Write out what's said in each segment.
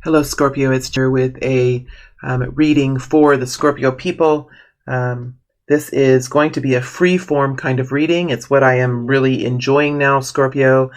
Hello, Scorpio. It's here with a reading for the Scorpio people. This is going to be a free form kind of reading. It's what I am really enjoying now, Scorpio.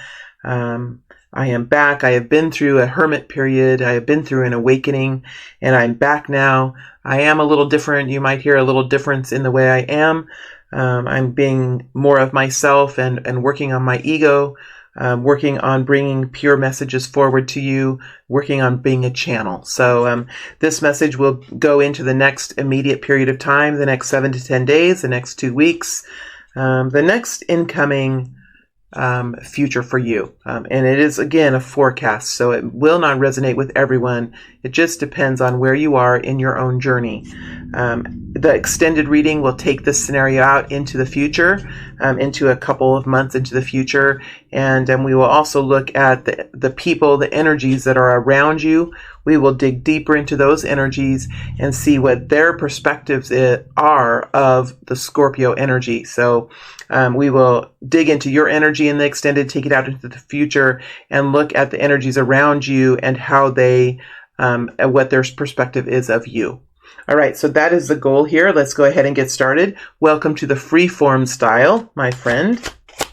I am back. I have been through a hermit period. I have been through an awakening, and I'm back now. I am a little different. You might hear a little difference in the way I am. I'm being more of myself and working on my ego. Working on bringing pure messages forward to you, working on being a channel. So this message will go into the next immediate period of time, the next 7 to 10 days, the next 2 weeks, the next incoming future for you. And it is, again, a forecast, so it will not resonate with everyone. It just depends on where you are in your own journey. The extended reading will take this scenario out into the future, into a couple of months into the future, and we will also look at the people, the energies that are around you. We will dig deeper into those energies and see what their perspectives are of the Scorpio energy. So we will dig into your energy in the extended, take it out into the future, and look at the energies around you and how they, what their perspective is of you. All right, so that is the goal here. Let's go ahead and get started. Welcome to the freeform style, my friend.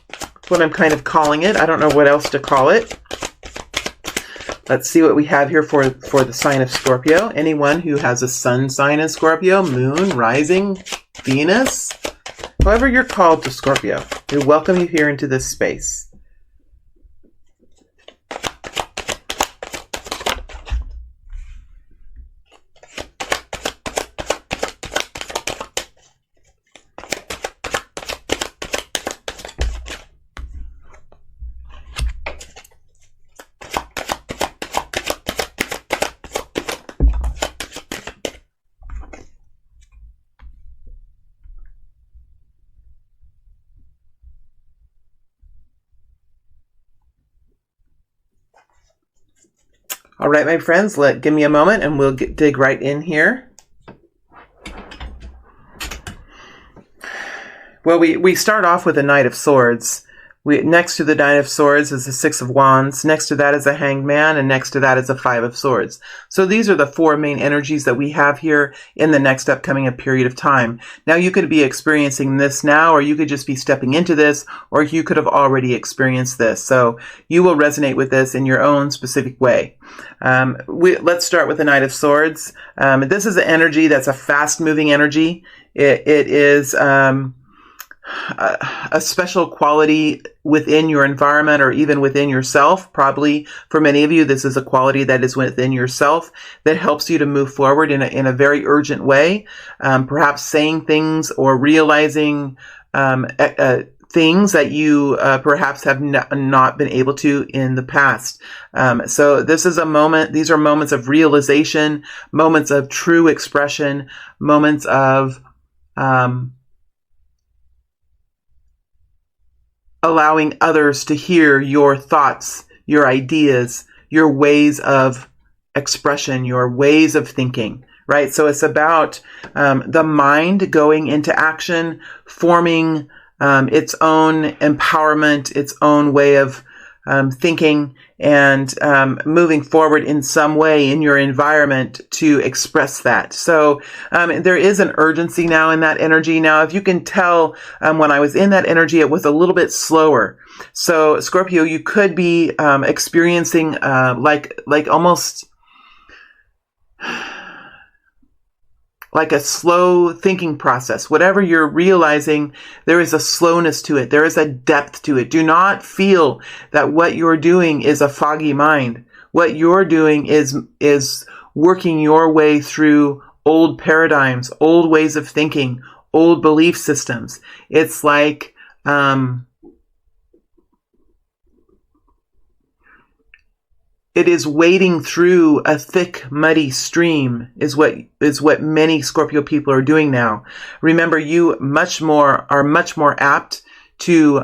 That's what I'm kind of calling it. I don't know what else to call it. Let's see what we have here for the sign of Scorpio. Anyone who has a sun sign in Scorpio, moon, rising, Venus, however you're called to Scorpio, we welcome you here into this space. All right, my friends, give me a moment and we'll dig right in here. Well, we start off with the Knight of Swords. Next to the Knight of Swords is the Six of Wands. Next to that is a Hanged Man, and next to that is a Five of Swords. So these are the four main energies that we have here in the next upcoming period of time. Now, you could be experiencing this now, or you could just be stepping into this, or you could have already experienced this. So you will resonate with this in your own specific way. Let's start with the Knight of Swords. This is an energy that's a fast-moving energy. It is a special quality within your environment or even within yourself. Probably for many of you, this is a quality that is within yourself that helps you to move forward in a very urgent way. Perhaps saying things or realizing things that you perhaps have not been able to in the past. So this is a moment, these are moments of realization, moments of true expression, moments of allowing others to hear your thoughts, your ideas, your ways of expression, your ways of thinking, right? So it's about the mind going into action, forming its own empowerment, its own way of thinking, and moving forward in some way in your environment to express that. So there is an urgency now in that energy. Now, if you can tell, when I was in that energy, it was a little bit slower. So Scorpio, you could be experiencing like almost like a slow thinking process. Whatever you're realizing, there is a slowness to it. There is a depth to it. Do not feel that what you're doing is a foggy mind. What you're doing is working your way through old paradigms, old ways of thinking, old belief systems. It's like it is wading through a thick, muddy stream is what many Scorpio people are doing now. Remember, you are much more apt to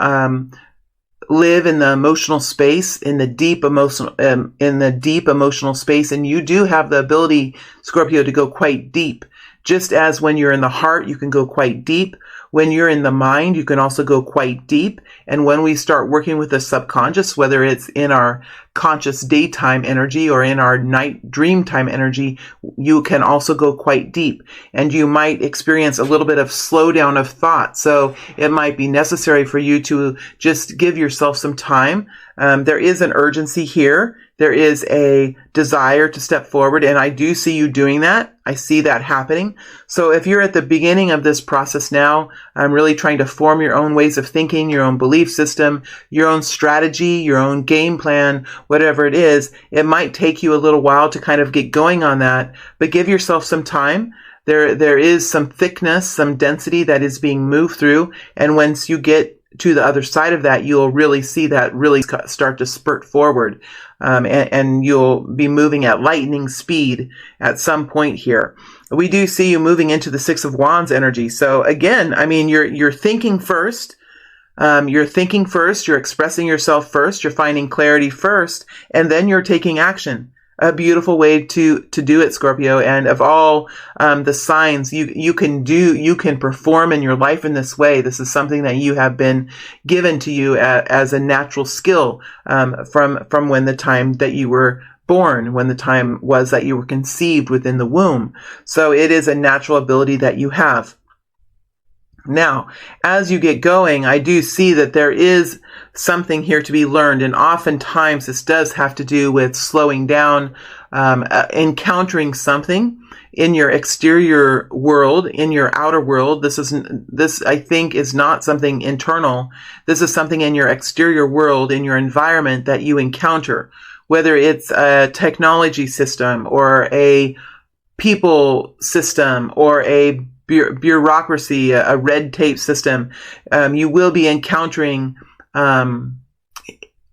live in the emotional space, in the deep emotional space, and you do have the ability, Scorpio, to go quite deep. Just as when you're in the heart, you can go quite deep. When you're in the mind, you can also go quite deep. And when we start working with the subconscious, whether it's in our conscious daytime energy or in our night dream time energy, you can also go quite deep. And you might experience a little bit of slowdown of thought. So it might be necessary for you to just give yourself some time. There is an urgency here. There is a desire to step forward, and I do see you doing that. I see that happening. So if you're at the beginning of this process now, I'm really trying to form your own ways of thinking, your own belief system, your own strategy, your own game plan, whatever it is. It might take you a little while to kind of get going on that, but give yourself some time. There is some thickness, some density that is being moved through, and once you get to the other side of that, you'll really see that really start to spurt forward. And you'll be moving at lightning speed at some point here. We do see you moving into the Six of Wands energy. So again, I mean, you're thinking first. You're thinking first. You're expressing yourself first. You're finding clarity first, and then you're taking action. A beautiful way to do it, Scorpio. And of all the signs you can perform in your life in this way. This is something that you have been given to you as a natural skill from when the time that you were born, when the time was that you were conceived within the womb. So it is a natural ability that you have. Now, as you get going, I do see that there is something here to be learned, and oftentimes this does have to do with slowing down, encountering something in your exterior world, in your outer world. This I think is not something internal. This is something in your exterior world, in your environment that you encounter, whether it's a technology system or a people system or a bureaucracy, a red tape system. You will be encountering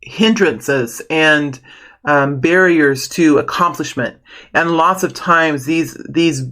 hindrances and barriers to accomplishment. And lots of times these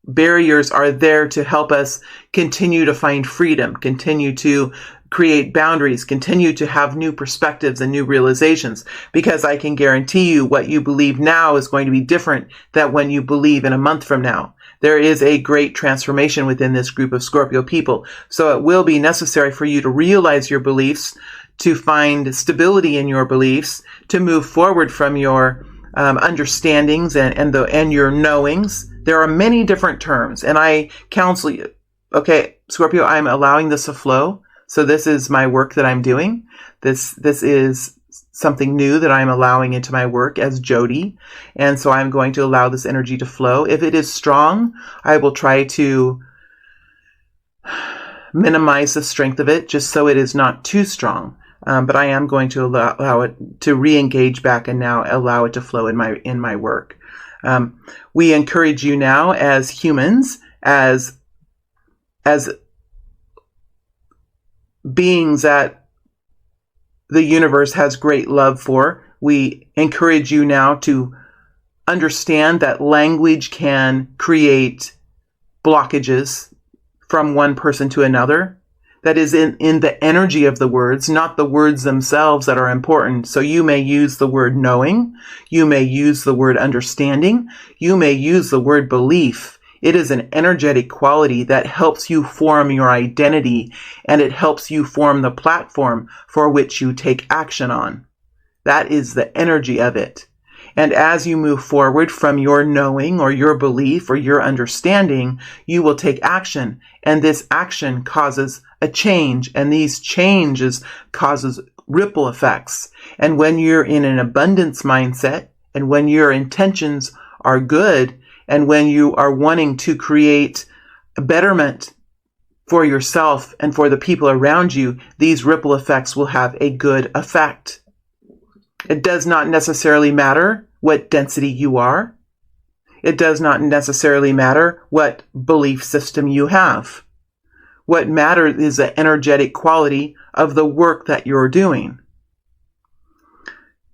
barriers are there to help us continue to find freedom, continue to create boundaries, continue to have new perspectives and new realizations, because I can guarantee you what you believe now is going to be different than when you believe in a month from now. There is a great transformation within this group of Scorpio people. So it will be necessary for you to realize your beliefs, to find stability in your beliefs, to move forward from your understandings and your knowings. There are many different terms, and I counsel you. Okay, Scorpio, I'm allowing this to flow. So this is my work that I'm doing. This is something new that I'm allowing into my work as Jody. And so I'm going to allow this energy to flow. If it is strong, I will try to minimize the strength of it just so it is not too strong. But I am going to allow it to re-engage back and now allow it to flow in my work. We encourage you now as humans, as beings that the universe has great love for. We encourage you now to understand that language can create blockages from one person to another. That is in the energy of the words, not the words themselves that are important. So you may use the word knowing. You may use the word understanding. You may use the word belief. It is an energetic quality that helps you form your identity, and it helps you form the platform for which you take action on. That is the energy of it. And as you move forward from your knowing or your belief or your understanding, you will take action. And this action causes a change, and these changes causes ripple effects. And when you're in an abundance mindset, and when your intentions are good, and when you are wanting to create a betterment for yourself and for the people around you, these ripple effects will have a good effect. It does not necessarily matter what density you are. It does not necessarily matter what belief system you have. What matters is the energetic quality of the work that you're doing.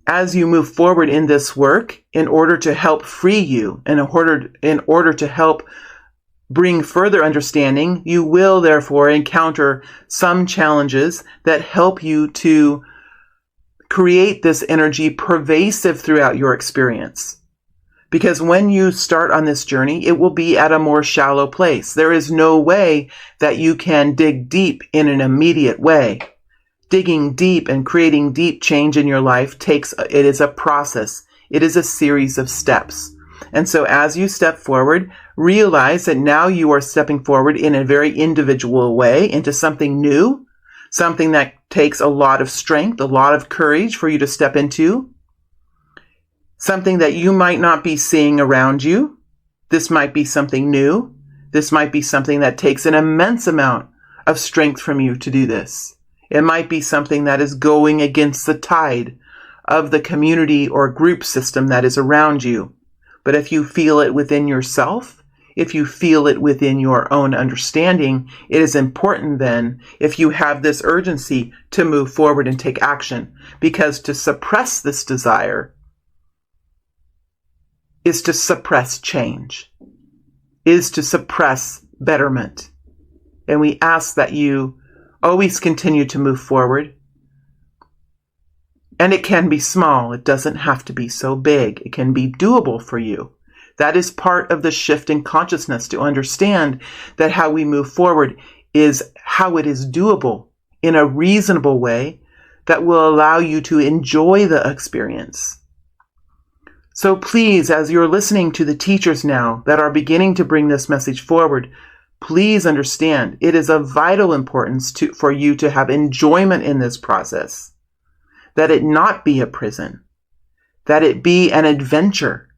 As you move forward in this work, in order to help free you, in order to help bring further understanding, you will therefore encounter some challenges that help you to create this energy pervasive throughout your experience. Because when you start on this journey, it will be at a more shallow place. There is no way that you can dig deep in an immediate way. Digging deep and creating deep change in your life it is a process. It is a series of steps. And so as you step forward, realize that now you are stepping forward in a very individual way into something new, something that takes a lot of strength, a lot of courage for you to step into, something that you might not be seeing around you. This might be something new. This might be something that takes an immense amount of strength from you to do this. It might be something that is going against the tide of the community or group system that is around you. But if you feel it within yourself, if you feel it within your own understanding, it is important then, if you have this urgency, to move forward and take action. Because to suppress this desire is to suppress change, is to suppress betterment. And we ask that you always continue to move forward. And it can be small. It doesn't have to be so big. It can be doable for you. That is part of the shift in consciousness, to understand that how we move forward is how it is doable in a reasonable way that will allow you to enjoy the experience. So please, as you're listening to the teachers now that are beginning to bring this message forward, please understand it is of vital importance for you to have enjoyment in this process. That it not be a prison, that it be an adventure,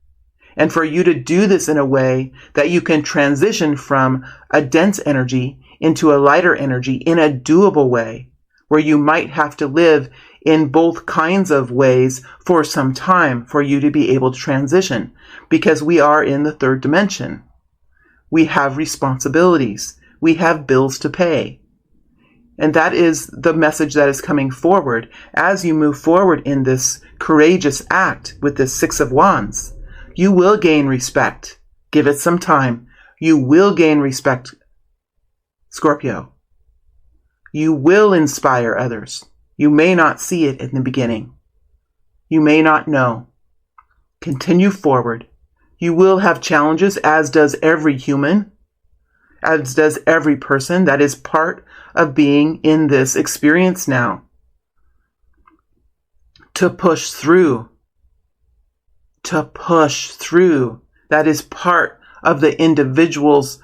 and for you to do this in a way that you can transition from a dense energy into a lighter energy in a doable way, where you might have to live in both kinds of ways for some time for you to be able to transition, because we are in the third dimension. We have responsibilities. We have bills to pay. And that is the message that is coming forward as you move forward in this courageous act with this Six of Wands. You will gain respect. Give it some time. You will gain respect, Scorpio. You will inspire others. You may not see it in the beginning. You may not know. Continue forward. You will have challenges, as does every human, as does every person. That is part of being in this experience now. To push through. To push through. That is part of the individual's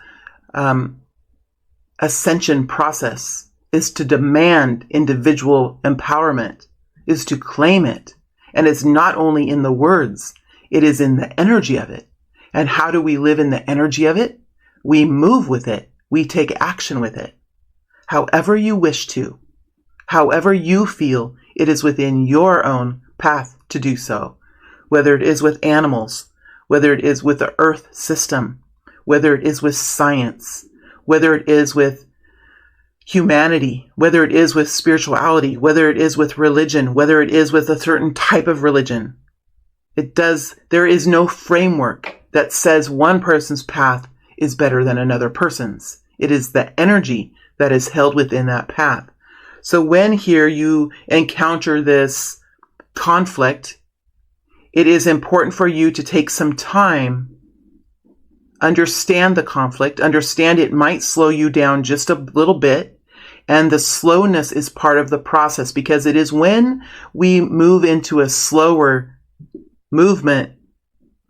ascension process, is to demand individual empowerment, is to claim it. And it's not only in the words, it is in the energy of it. And how do we live in the energy of it? We move with it. We take action with it. However you wish to, however you feel it is within your own path to do so. Whether it is with animals, whether it is with the earth system, whether it is with science, whether it is with humanity, whether it is with spirituality, whether it is with religion, whether it is with a certain type of religion. There is no framework that says one person's path is better than another person's. It is the energy that is held within that path. So when here you encounter this conflict, it is important for you to take some time, understand the conflict, understand it might slow you down just a little bit. And the slowness is part of the process, because it is when we move into a slower movement,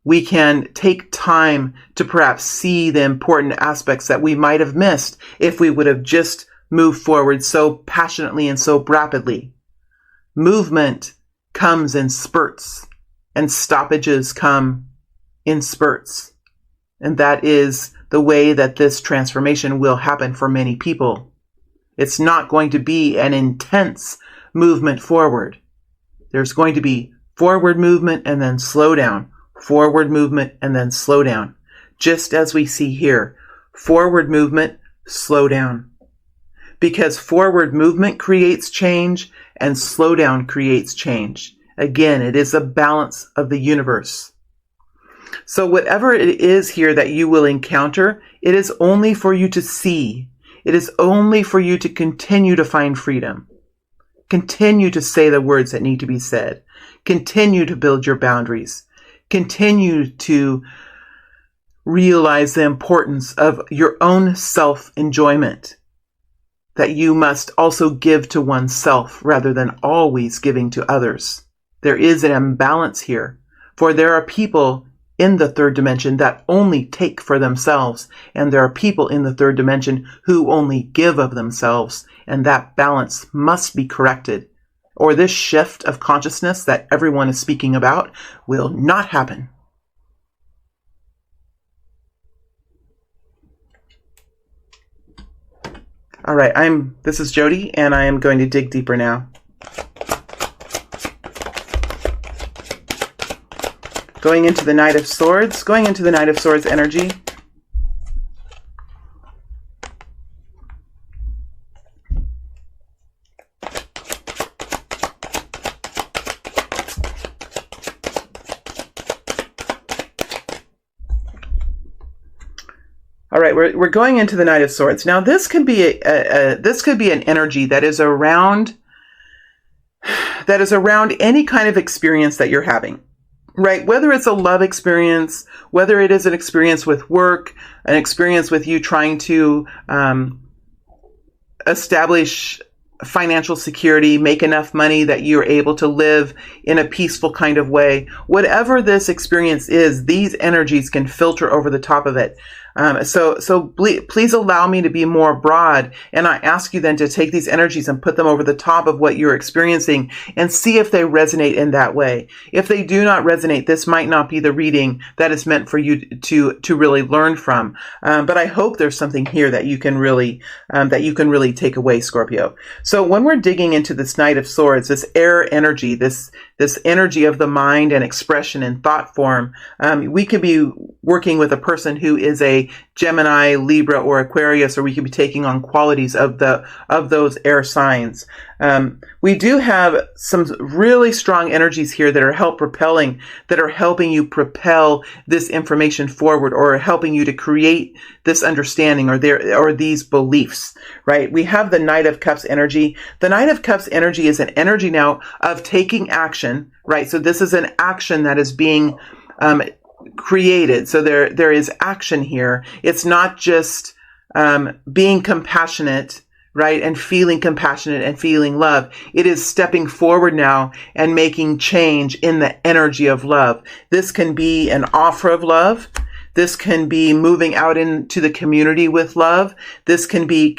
we can take time to perhaps see the important aspects that we might have missed if we would have just moved forward so passionately and so rapidly. Movement comes in spurts, and stoppages come in spurts. And that is the way that this transformation will happen for many people. It's not going to be an intense movement forward. There's going to be forward movement and then slow down. Forward movement and then slow down. Just as we see here. Forward movement, slow down. Because forward movement creates change and slow down creates change. Again, it is a balance of the universe. So whatever it is here that you will encounter, it is only for you to see. It is only for you to continue to find freedom. Continue to say the words that need to be said. Continue to build your boundaries. continue to realize the importance of your own self-enjoyment, that you must also give to oneself rather than always giving to others. There is an imbalance here, for there are people in the third dimension that only take for themselves, and there are people in the third dimension who only give of themselves, and that balance must be corrected, or this shift of consciousness that everyone is speaking about will not happen. All right, this is Jody, and I am going to dig deeper now. Going into the Knight of Swords, energy. All right, we're going into the Knight of Swords. Now, this could be an energy that is around any kind of experience that you're having, right? Whether it's a love experience, whether it is an experience with work, an experience with you trying to establish financial security, make enough money that you're able to live in a peaceful kind of way. Whatever this experience is, these energies can filter over the top of it. So please allow me to be more broad, and I ask you then to take these energies and put them over the top of what you're experiencing and see if they resonate in that way. If they do not resonate, this might not be the reading that is meant for you to really learn from. But I hope there's something here that you can really take away, Scorpio. So when we're digging into this Knight of Swords, this air energy, this energy of the mind and expression and thought form, we could be working with a person who is a Gemini, Libra, or Aquarius, or we could be taking on qualities of those air signs. We do have some really strong energies here that are helping you propel this information forward, or helping you to create this understanding or these beliefs, right? We have the Knight of Cups energy. The Knight of Cups energy is an energy now of taking action, right? So this is an action that is being created. So there is action here. It's not just being compassionate, right, and feeling compassionate and feeling love. It is stepping forward now and making change in the energy of love. This can be an offer of love. This can be moving out into the community with love. This can be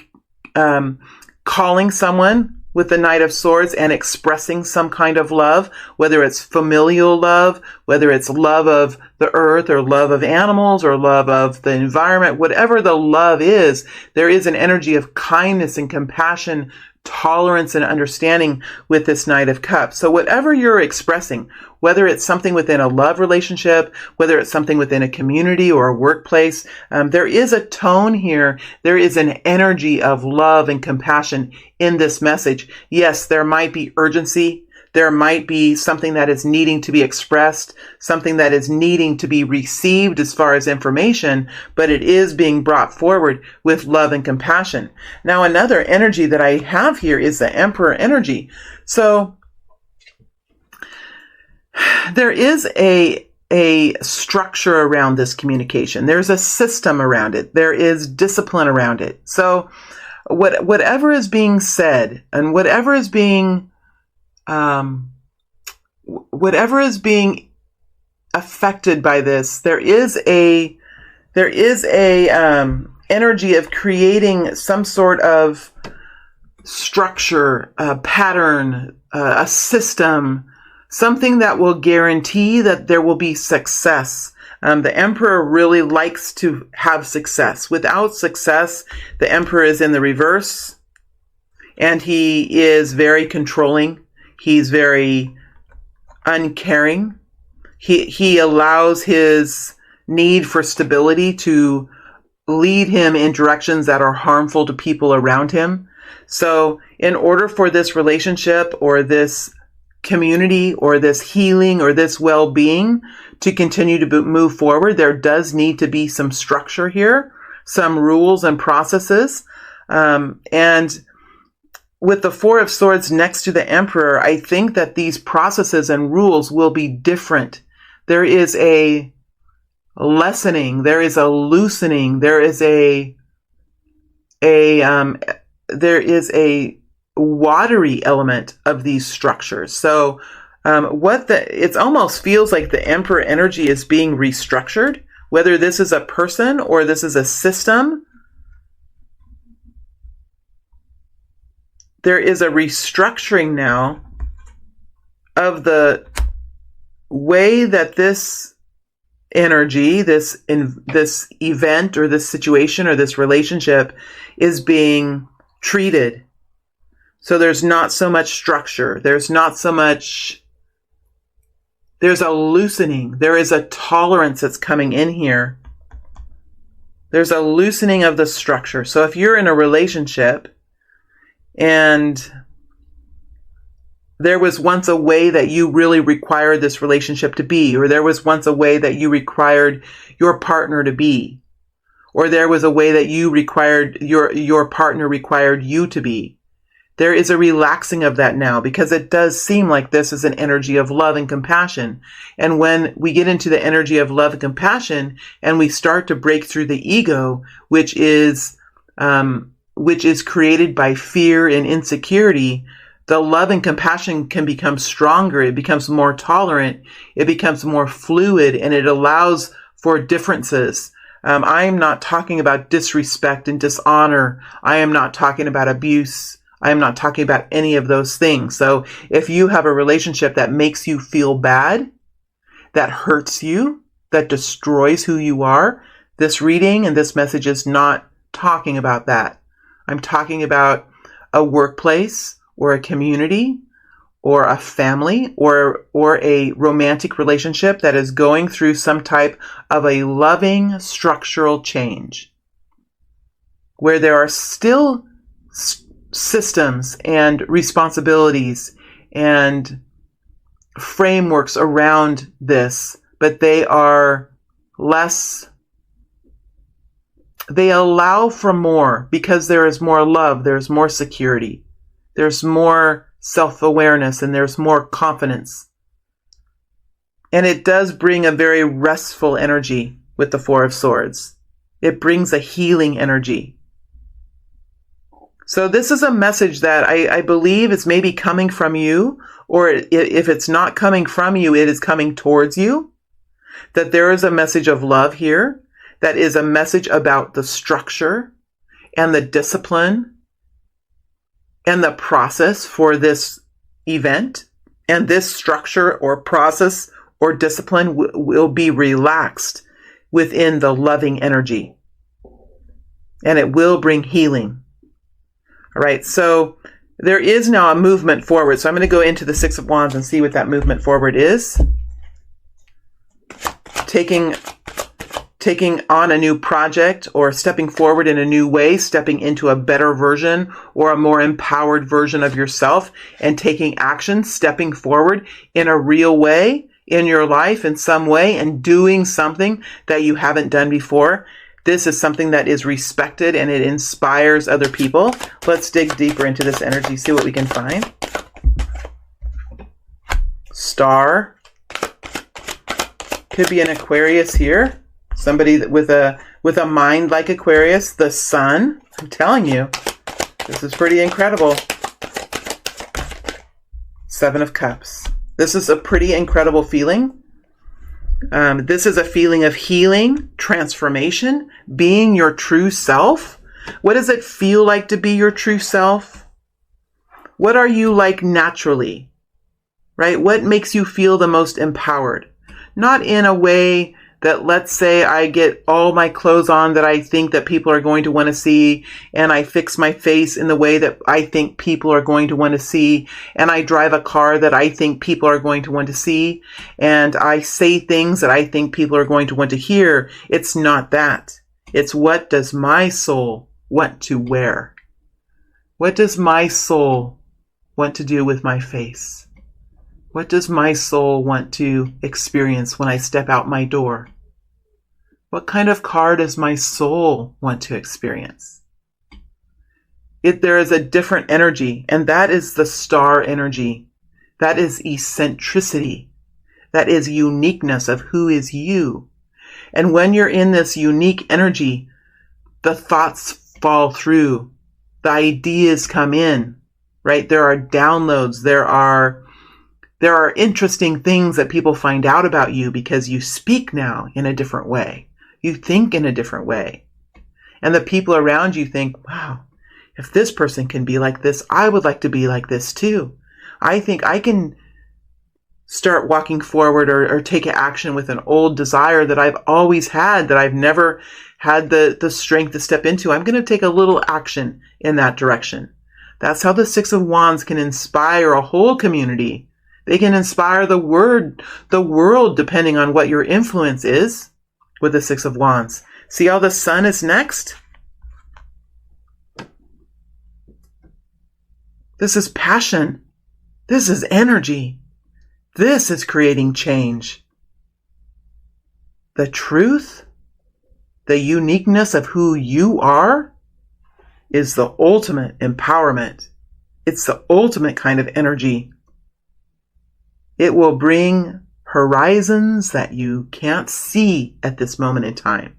calling someone with the Knight of Swords and expressing some kind of love, whether it's familial love, whether it's love of the earth or love of animals or love of the environment, whatever the love is, there is an energy of kindness and compassion, tolerance and understanding with this Knight of Cups. So whatever you're expressing, whether it's something within a love relationship, whether it's something within a community or a workplace, there is a tone here. There is an energy of love and compassion in this message. Yes, there might be urgency. There might be something that is needing to be expressed, something that is needing to be received as far as information, but it is being brought forward with love and compassion. Now, another energy that I have here is the Emperor energy. So there is a structure around this communication. There's a system around it. There is discipline around it. So whatever is being said and whatever is being affected by this, there is a energy of creating some sort of structure, a pattern, a system, something that will guarantee that there will be success. The Emperor really likes to have success. Without success, the Emperor is in the reverse, and he is very controlling. He's very uncaring. He allows his need for stability to lead him in directions that are harmful to people around him. So in order for this relationship or this community or this healing or this well-being to continue to move forward, there does need to be some structure here, some rules and processes. And with the Four of Swords next to the Emperor, I think that these processes and rules will be different there is a lessening, there is a loosening, there is a watery element of these structures. So it almost feels like the Emperor energy is being restructured, whether this is a person or this is a system. There is a restructuring now of the way that this energy, this event or this situation or this relationship is being treated. So there's not so much structure. There's a loosening. There is a tolerance that's coming in here. There's a loosening of the structure. So if you're in a relationship and there was once a way that you really required this relationship to be, or there was once a way that you required your partner to be, or there was a way that you required your partner required you to be. There is a relaxing of that now, because it does seem like this is an energy of love and compassion. And when we get into the energy of love and compassion and we start to break through the ego, which is created by fear and insecurity, the love and compassion can become stronger. It becomes more tolerant. It becomes more fluid, and it allows for differences. I am not talking about disrespect and dishonor. I am not talking about abuse. I am not talking about any of those things. So if you have a relationship that makes you feel bad, that hurts you, that destroys who you are, this reading and this message is not talking about that. I'm talking about a workplace or a community or a family or a romantic relationship that is going through some type of a loving structural change, where there are still systems and responsibilities and frameworks around this, but they are less. They allow for more because there is more love, there's more security, there's more self-awareness, and there's more confidence. And it does bring a very restful energy with the Four of Swords. It brings a healing energy. So this is a message that I believe is maybe coming from you, or if it's not coming from you, it is coming towards you. That there is a message of love here. That is a message about the structure and the discipline and the process for this event. And this structure or process or discipline will be relaxed within the loving energy. And it will bring healing. All right, so there is now a movement forward. So I'm going to go into the Six of Wands and see what that movement forward is. Taking on a new project, or stepping forward in a new way, stepping into a better version or a more empowered version of yourself, and taking action, stepping forward in a real way in your life in some way, and doing something that you haven't done before. This is something that is respected and it inspires other people. Let's dig deeper into this energy, see what we can find. Star. Could be an Aquarius here. Somebody with a mind like Aquarius. The Sun. I'm telling you, this is pretty incredible. Seven of Cups. This is a pretty incredible feeling. This is a feeling of healing, transformation, being your true self. What does it feel like to be your true self? What are you like naturally? Right? What makes you feel the most empowered? Not in a way that, let's say I get all my clothes on that I think that people are going to want to see, and I fix my face in the way that I think people are going to want to see, and I drive a car that I think people are going to want to see, and I say things that I think people are going to want to hear. It's not that. It's, what does my soul want to wear? What does my soul want to do with my face? What does my soul want to experience when I step out my door? What kind of car does my soul want to experience? There is a different energy, and that is the star energy. That is eccentricity. that is uniqueness of who is you. And when you're in this unique energy, the thoughts fall through, the ideas come in, right? There are downloads, there are interesting things that people find out about you because you speak now in a different way. You think in a different way. And the people around you think, wow, if this person can be like this, I would like to be like this too. I think I can start walking forward or take action with an old desire that I've always had, that I've never had the strength to step into. I'm going to take a little action in that direction. That's how the Six of Wands can inspire a whole community. They can inspire the world, depending on what your influence is with the Six of Wands. See how the Sun is next? This is passion. This is energy. This is creating change. The truth, the uniqueness of who you are, is the ultimate empowerment. It's the ultimate kind of energy. It will bring horizons that you can't see at this moment in time.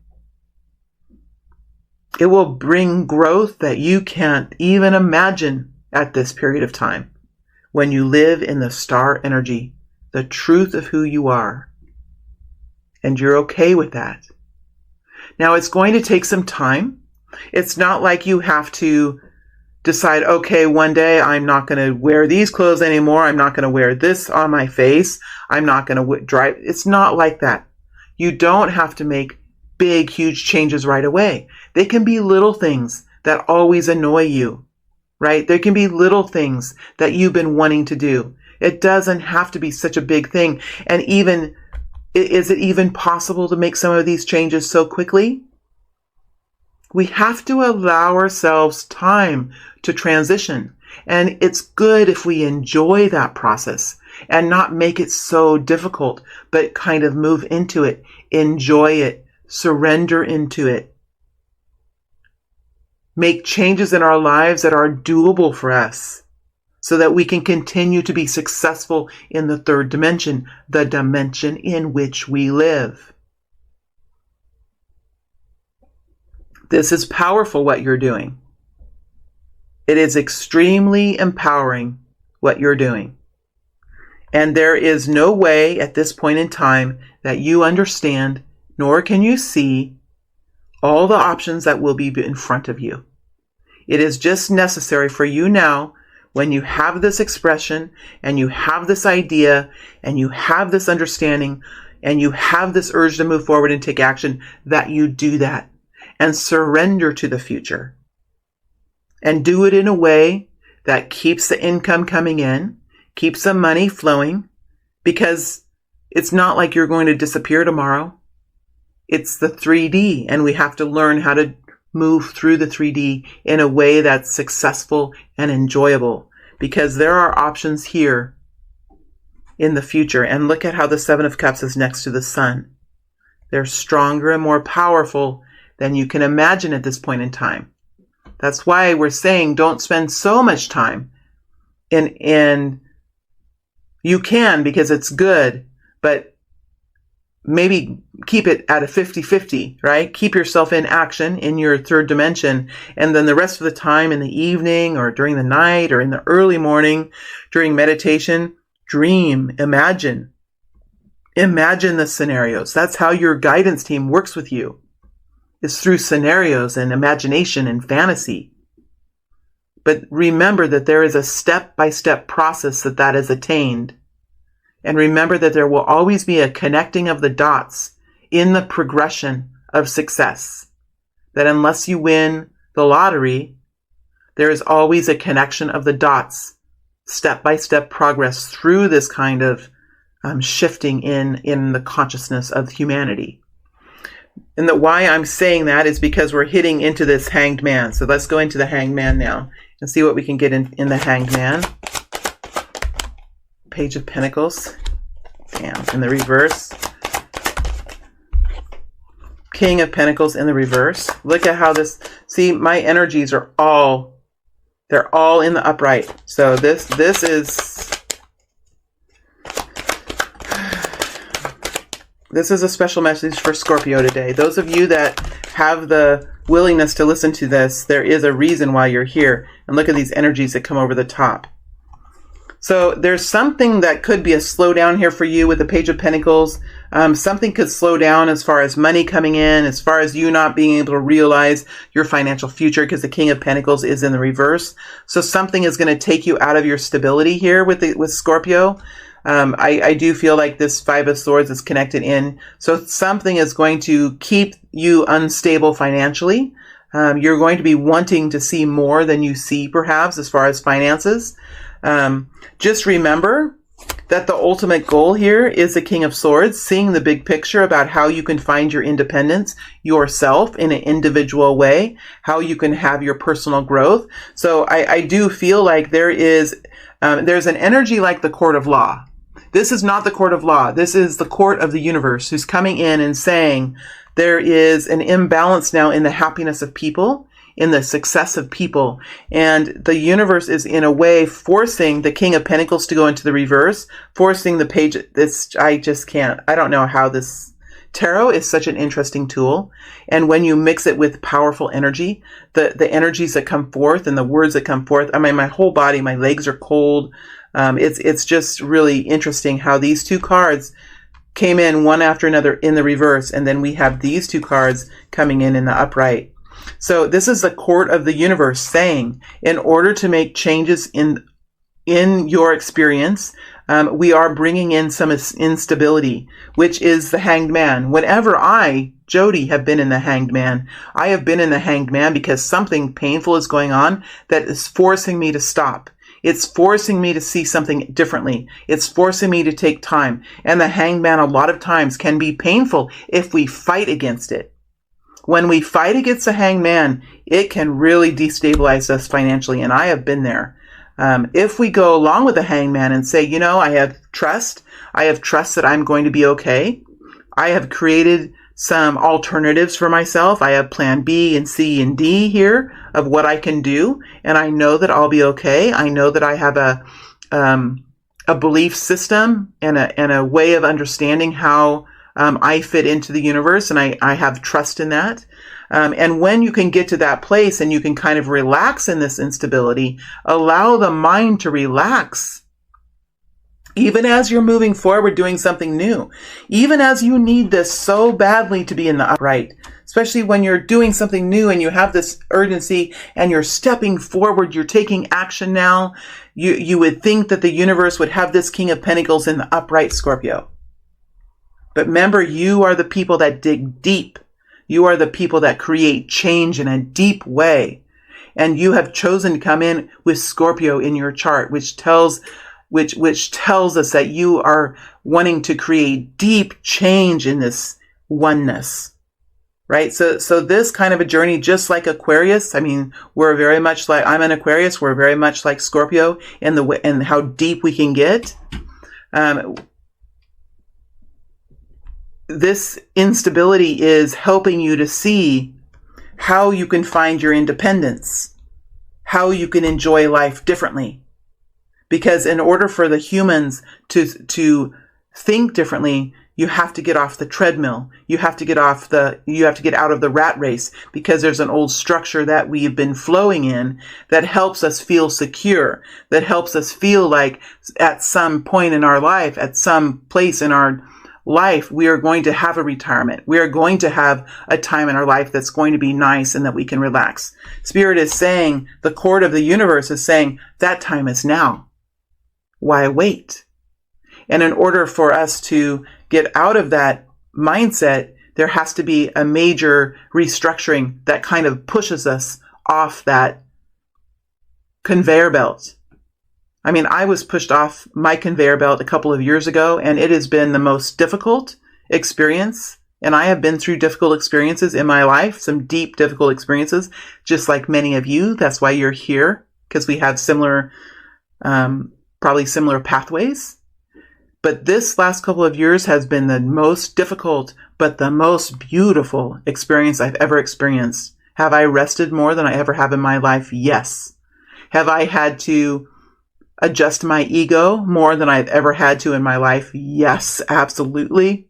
It will bring growth that you can't even imagine at this period of time when you live in the star energy, the truth of who you are. And you're okay with that. Now, it's going to take some time. It's not like you have to decide, okay, one day I'm not going to wear these clothes anymore. I'm not going to wear this on my face. I'm not going to drive. It's not like that. You don't have to make big, huge changes right away. They can be little things that always annoy you, right? There can be little things that you've been wanting to do. It doesn't have to be such a big thing. And even, is it even possible to make some of these changes so quickly? We have to allow ourselves time to transition. And it's good if we enjoy that process and not make it so difficult, but kind of move into it, enjoy it, surrender into it. Make changes in our lives that are doable for us so that we can continue to be successful in the third dimension, the dimension in which we live. This is powerful, what you're doing. It is extremely empowering, what you're doing. And there is no way at this point in time that you understand, nor can you see all the options that will be in front of you. It is just necessary for you now, when you have this expression and you have this idea and you have this understanding and you have this urge to move forward and take action, that you do that and surrender to the future. And do it in a way that keeps the income coming in, keeps the money flowing, because it's not like you're going to disappear tomorrow. It's the 3D, and we have to learn how to move through the 3D in a way that's successful and enjoyable, because there are options here in the future. And look at how the Seven of Cups is next to the Sun. They're stronger and more powerful than you can imagine at this point in time. That's why we're saying don't spend so much time in you can, because it's good, but maybe keep it at a 50-50, right? Keep yourself in action in your third dimension. And then the rest of the time in the evening or during the night or in the early morning during meditation, dream, imagine. Imagine the scenarios. That's how your guidance team works with you. It's through scenarios and imagination and fantasy. But remember that there is a step-by-step process that is attained. And remember that there will always be a connecting of the dots in the progression of success. That unless you win the lottery, there is always a connection of the dots, step-by-step progress through this kind of shifting in the consciousness of humanity. And why I'm saying that is because we're hitting into this Hanged Man. So let's go into the Hanged Man now and see what we can get in the Hanged Man. Page of Pentacles. Damn, in the reverse. King of Pentacles in the reverse. Look at how this, see, my energies are all, they're all in the upright. So this is, This is a special message for Scorpio today. Those of you that have the willingness to listen to this, there is a reason why you're here. And look at these energies that come over the top. So there's something that could be a slowdown here for you with the Page of Pentacles. Something could slow down as far as money coming in, as far as you not being able to realize your financial future, because the King of Pentacles is in the reverse. So something is going to take you out of your stability here with Scorpio. I do feel like this Five of Swords is connected in. So something is going to keep you unstable financially. You're going to be wanting to see more than you see, perhaps, as far as finances. Just remember that the ultimate goal here is the King of Swords, seeing the big picture about how you can find your independence yourself in an individual way, how you can have your personal growth. So I do feel like there's an energy like the Court of Law. This is not the Court of Law. This is the Court of the Universe, who's coming in and saying there is an imbalance now in the happiness of people, in the success of people. And the universe is in a way forcing the King of Pentacles to go into the reverse, forcing the page. I don't know how this tarot is such an interesting tool. And when you mix it with powerful energy, the energies that come forth and the words that come forth, I mean, my whole body, my legs are cold. It's just really interesting how these two cards came in one after another in the reverse. And then we have these two cards coming in the upright. So this is the Court of the Universe saying, in order to make changes in your experience, we are bringing in some instability, which is the Hanged Man. Whenever I, Jody, have been in the Hanged Man, I have been in the Hanged Man because something painful is going on that is forcing me to stop. It's forcing me to see something differently. It's forcing me to take time. And the Hanged Man a lot of times can be painful if we fight against it. When we fight against the Hanged Man, it can really destabilize us financially, and I have been there. If we go along with the Hanged Man and say, I have trust that I'm going to be okay. I have created some alternatives for myself. I have plan B and C and D here of what I can do, and I know that I'll be okay. I know that I have a belief system and a way of understanding how I fit into the universe, and I have trust in that. And when you can get to that place and you can kind of relax in this instability, allow the mind to relax. Even as you're moving forward, doing something new, even as you need this so badly to be in the upright, especially when you're doing something new and you have this urgency and you're stepping forward, you're taking action now. You would think that the universe would have this King of Pentacles in the upright, Scorpio. But remember, you are the people that dig deep. You are the people that create change in a deep way. And you have chosen to come in with Scorpio in your chart, which tells us that you are wanting to create deep change in this oneness. Right? So this kind of a journey, just like Aquarius, I mean, we're very much like, I'm an Aquarius, we're very much like Scorpio and how deep we can get. This instability is helping you to see how you can find your independence, how you can enjoy life differently. Because in order for the humans to think differently, you have to get off the treadmill. You have to get out of the rat race, because there's an old structure that we've been flowing in that helps us feel secure, that helps us feel like at some point in our life, at some place in our life, we are going to have a retirement. We are going to have a time in our life that's going to be nice and that we can relax. Spirit is saying, the Court of the Universe is saying, that time is now. Why wait? And in order for us to get out of that mindset, there has to be a major restructuring that kind of pushes us off that conveyor belt. I mean, I was pushed off my conveyor belt a couple of years ago, and it has been the most difficult experience. And I have been through difficult experiences in my life, some deep, difficult experiences, just like many of you. That's why you're here, because we have similar, probably similar pathways. But this last couple of years has been the most difficult, but the most beautiful experience I've ever experienced. Have I rested more than I ever have in my life? Yes. Have I had to adjust my ego more than I've ever had to in my life? Yes, absolutely.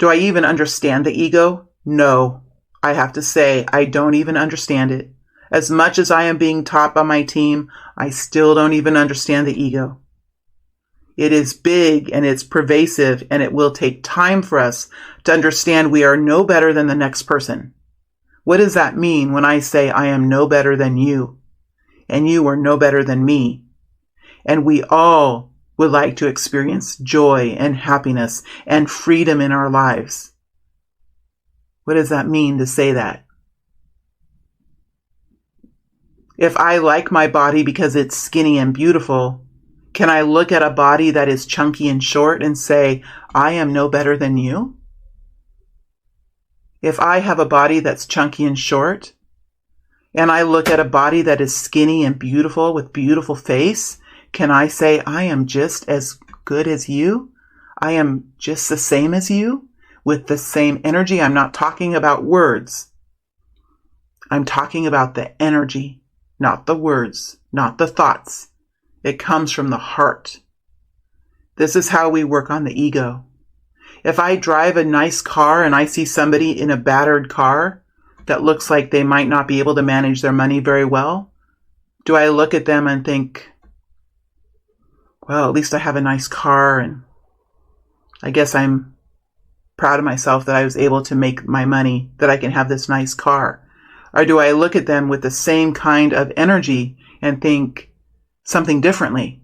Do I even understand the ego? No. I have to say, I don't even understand it. As much as I am being taught by my team, I still don't even understand the ego. It is big and it's pervasive, and it will take time for us to understand we are no better than the next person. What does that mean when I say I am no better than you, and you are no better than me? And we all would like to experience joy and happiness and freedom in our lives. What does that mean to say that? If I like my body because it's skinny and beautiful, can I look at a body that is chunky and short and say, I am no better than you? If I have a body that's chunky and short, and I look at a body that is skinny and beautiful with beautiful face, can I say, I am just as good as you? I am just the same as you with the same energy? I'm not talking about words. I'm talking about the energy, not the words, not the thoughts. It comes from the heart. This is how we work on the ego. If I drive a nice car and I see somebody in a battered car that looks like they might not be able to manage their money very well, do I look at them and think, well, at least I have a nice car, and I guess I'm proud of myself that I was able to make my money, that I can have this nice car? Or do I look at them with the same kind of energy and think something differently?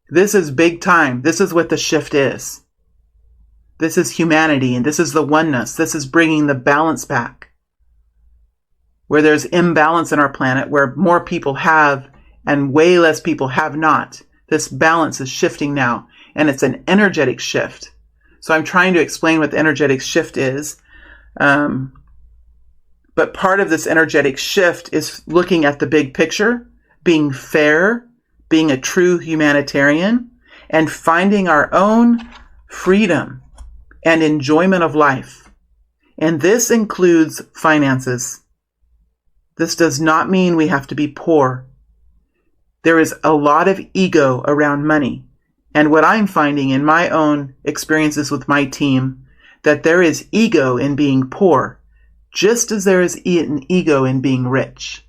This is big time. This is what the shift is. This is humanity, and this is the oneness. This is bringing the balance back. Where there's imbalance in our planet, where more people have and way less people have not. This balance is shifting now, and it's an energetic shift. So I'm trying to explain what the energetic shift is. But part of this energetic shift is looking at the big picture, being fair, being a true humanitarian, and finding our own freedom and enjoyment of life. And this includes finances. This does not mean we have to be poor. There is a lot of ego around money. And what I'm finding in my own experiences with my team, that there is ego in being poor, just as there is an ego in being rich.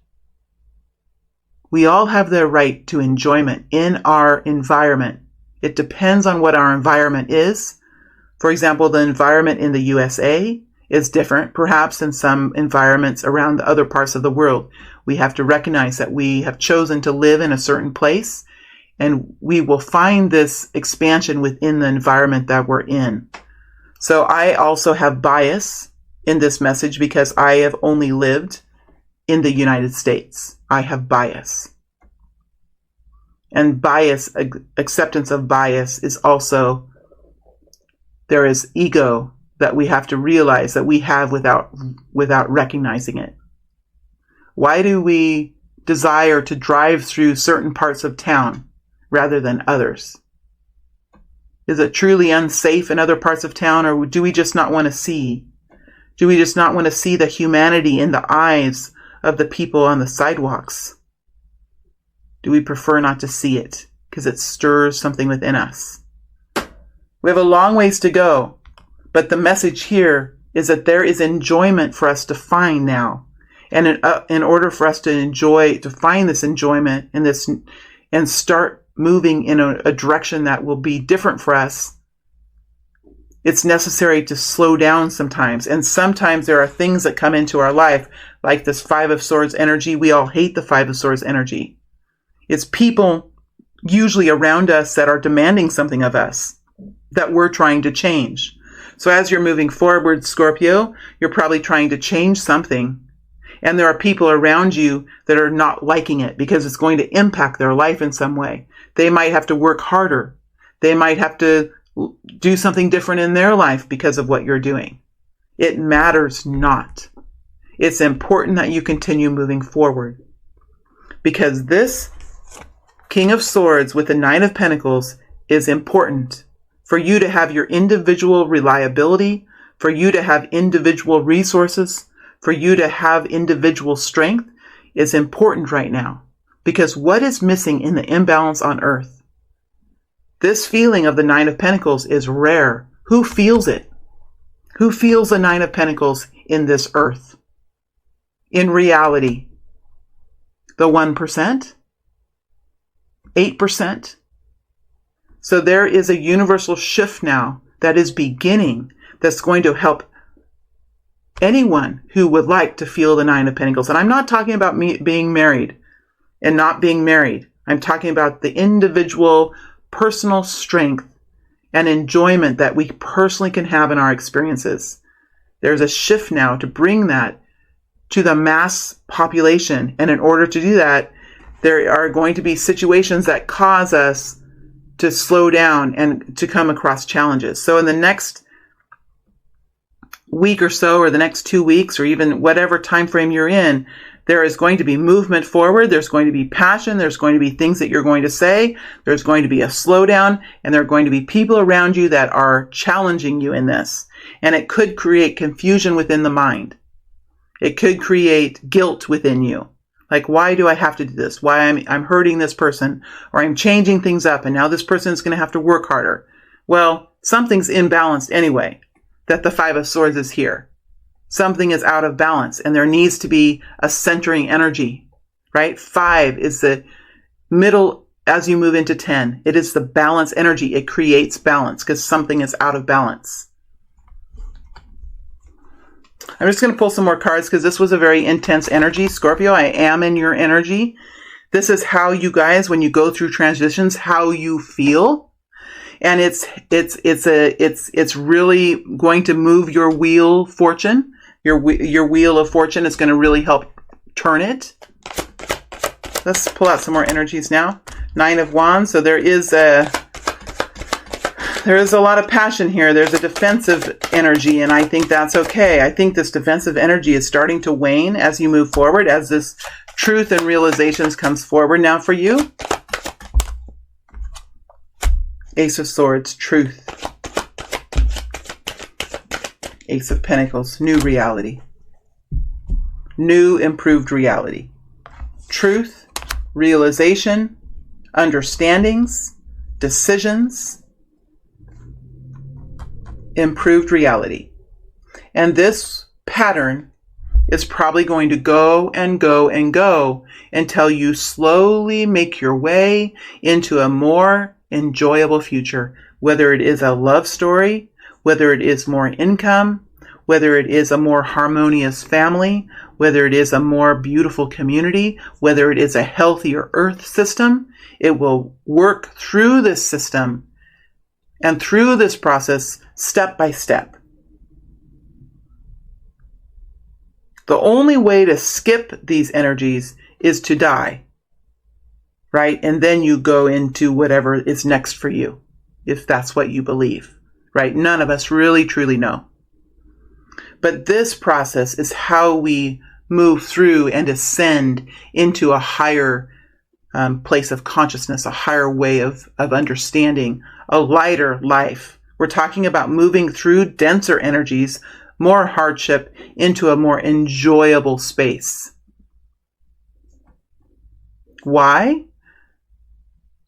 We all have the right to enjoyment in our environment. It depends on what our environment is. For example, the environment in the USA is different, perhaps, than some environments around the other parts of the world. We have to recognize that we have chosen to live in a certain place, and we will find this expansion within the environment that we're in. So I also have bias in this message because I have only lived in the United States. I have bias. And bias, acceptance of bias is also, there is ego that we have to realize that we have without recognizing it. Why do we desire to drive through certain parts of town rather than others? Is it truly unsafe in other parts of town, or do we just not want to see? Do we just not want to see the humanity in the eyes of the people on the sidewalks? Do we prefer not to see it because it stirs something within us? We have a long ways to go, but the message here is that there is enjoyment for us to find now. And in order for us to find this enjoyment and start moving in a direction that will be different for us, it's necessary to slow down sometimes. And sometimes there are things that come into our life, like this Five of Swords energy. We all hate the Five of Swords energy. It's people usually around us that are demanding something of us that we're trying to change. So as you're moving forward, Scorpio, you're probably trying to change something. And there are people around you that are not liking it because it's going to impact their life in some way. They might have to work harder. They might have to do something different in their life because of what you're doing. It matters not. It's important that you continue moving forward, because this King of Swords with the Nine of Pentacles is important for you to have your individual reliability, for you to have individual resources, for you to have individual strength is important right now. Because what is missing in the imbalance on Earth? This feeling of the Nine of Pentacles is rare. Who feels it? Who feels the Nine of Pentacles in this earth? In reality? The 1%? 8%? So there is a universal shift now that is beginning that's going to help anyone who would like to feel the Nine of Pentacles. And I'm not talking about me being married and not being married. I'm talking about the individual personal strength and enjoyment that we personally can have in our experiences. There's a shift now to bring that to the mass population. And in order to do that, there are going to be situations that cause us to slow down and to come across challenges. So in the next week or so, or the next 2 weeks, or even whatever time frame you're in, there is going to be movement forward. There's going to be passion. There's going to be things that you're going to say. There's going to be a slowdown, and there are going to be people around you that are challenging you in this. And it could create confusion within the mind. It could create guilt within you. Like, why do I have to do this? Why I'm hurting this person, or I'm changing things up, and now this person is going to have to work harder. Well, something's imbalanced anyway, that the Five of Swords is here. Something is out of balance, and there needs to be a centering energy, right? 5 is the middle as you move into 10. It is the balance energy. It creates balance because something is out of balance. I'm just going to pull some more cards because this was a very intense energy. Scorpio, I am in your energy. This is how you guys, when you go through transitions, how you feel. And it's really going to move your wheel fortune. Your wheel of fortune is going to really help turn it. Let's pull out some more energies now. 9 of Wands. So there is a lot of passion here. There's a defensive energy, and I think that's okay. I think this defensive energy is starting to wane as you move forward, as this truth and realizations comes forward now for you. Ace of Swords, truth. Ace of Pentacles, new reality. New improved reality. Truth, realization, understandings, decisions, improved reality. And this pattern is probably going to go and go and go until you slowly make your way into a more enjoyable future, whether it is a love story, whether it is more income, whether it is a more harmonious family, whether it is a more beautiful community, whether it is a healthier earth system. It will work through this system and through this process step by step. The only way to skip these energies is to die, right? And then you go into whatever is next for you, if that's what you believe, right? None of us really truly know. But this process is how we move through and ascend into a higher place of consciousness, a higher way of understanding, a lighter life. We're talking about moving through denser energies, more hardship, into a more enjoyable space. Why?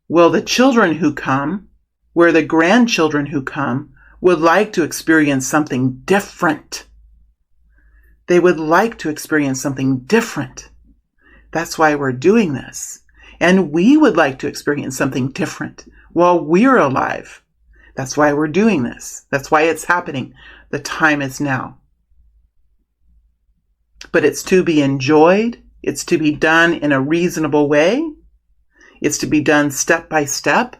Well, the children who come, where the grandchildren who come, would like to experience something different. They would like to experience something different. That's why we're doing this. And we would like to experience something different while we're alive. That's why we're doing this. That's why it's happening. The time is now. But it's to be enjoyed. It's to be done in a reasonable way. It's to be done step by step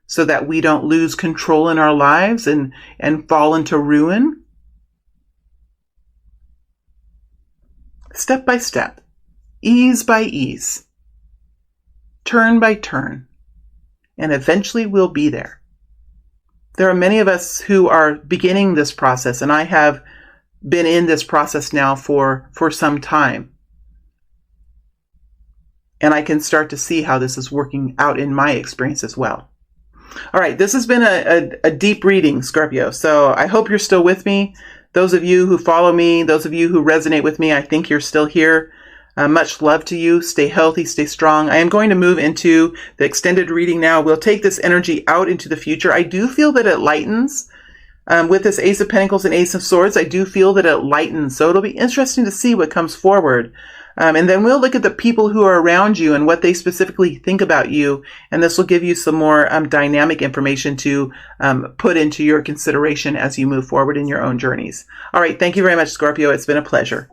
so that we don't lose control in our lives and fall into ruin. Step by step, ease by ease, turn by turn, and eventually we'll be there. There are many of us who are beginning this process, and I have been in this process now for some time. And I can start to see how this is working out in my experience as well. All right, this has been a deep reading, Scorpio. So I hope you're still with me. Those of you who follow me, those of you who resonate with me, I think you're still here. Much love to you. Stay healthy, stay strong. I am going to move into the extended reading now. We'll take this energy out into the future. I do feel that it lightens. With this Ace of Pentacles and Ace of Swords, I do feel that it lightens. So it'll be interesting to see what comes forward. And then we'll look at the people who are around you and what they specifically think about you. And this will give you some more dynamic information to put into your consideration as you move forward in your own journeys. All right. Thank you very much, Scorpio. It's been a pleasure.